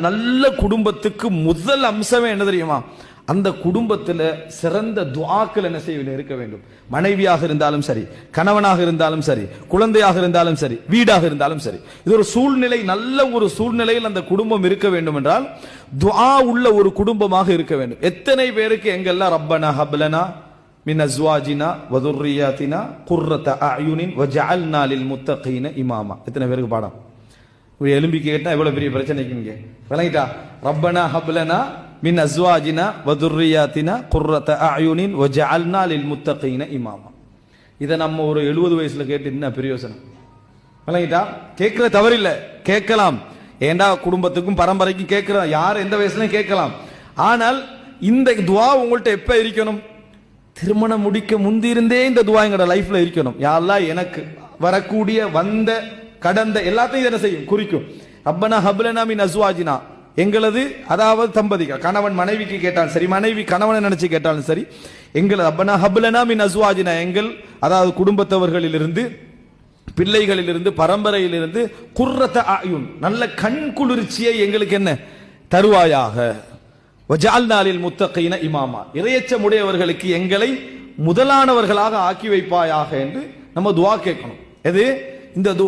நல்ல குடும்பத்துக்கு முதல் அம்சமே என்ன தெரியுமா? அந்த குடும்பத்தில் சிறந்த துஆக்கள் என்ன செய்ய இருக்க வேண்டும். மனைவியாக இருந்தாலும் சரி, கணவனாக இருந்தாலும் சரி, குழந்தையாக இருந்தாலும் சரி, வீடாக இருந்தாலும் சரி, இது ஒரு சூழ்நிலை, நல்ல ஒரு சூழ்நிலையில் அந்த குடும்பம் இருக்க வேண்டும் என்றால் துஆ உள்ள ஒரு குடும்பமாக இருக்க வேண்டும். எத்தனை பேருக்கு எங்கெல்லாம் ரப்பனா ஹப்லனா மின் அஸ்வாஜினா வ துர்ரியாத்தினா குர்ரத அயுனின் வஜஅல்னா லில் முத்தகீன இமாமா. எத்தனை பேருக்கு பாடம் எலும்பி கேட்டா எவ்வளவு பெரிய பிரச்சனைக்கு விளங்கிட்டா? ரப்பனா ஹப்லனா மின் அஸ்வாஜினா வ துர்ரியாத்தினா குர்ரத அயுனின் வஜஅல்னா லில் முத்தகீன இமாமா. இதை நம்ம ஒரு 70 வயசுல கேட்டு என்ன பிரயோசனம்? விளங்கிட்டா? கேட்கிற தவறில்லை, கேட்கலாம். ஏண்டா குடும்பத்துக்கும் பரம்பரைக்கும் கேட்கிறோம், யார் எந்த வயசுலயும் கேட்கலாம். ஆனால் இந்த துஆ உங்கள்கிட்ட எப்ப இருக்கணும்? திருமணம் முடிக்க முந்திருந்தே இந்த துஆ எங்களோட லைஃப்ல இருக்கணும். யா அல்லாஹ் எனக்கு வரக்கூடிய வந்த கடந்த எல்லாத்தையும் என்ன செய்யும்? குறிக்கும். ரப்பனா ஹப்லனா மின் அஸ்வாஜினா, எங்களது அதாவது தம்பதிகள், கணவன் மனைவிக்கு கேட்டாலும் சரி, மனைவி கணவனை நினைச்சு கேட்டாலும் சரி, எங்கள் ரப்பனா ஹப்லனா மின் அஸ்வாஜினா, எங்கள் அதாவது குடும்பத்தவர்களிலிருந்து, பிள்ளைகளிலிருந்து, பரம்பரையிலிருந்து குர்ரத அயுன், நல்ல கண் குளிர்ச்சியை எங்களுக்கு என்ன தருவாயாக. வஜஅல்னா லில் முத்தகீன இமாமா, இறையச்சமுடையவர்களுக்கு எங்களை முதலானவர்களாக ஆக்கி வைப்பாயாக என்று நம்ம துஆ கேட்கணும். எது இந்த துஆ?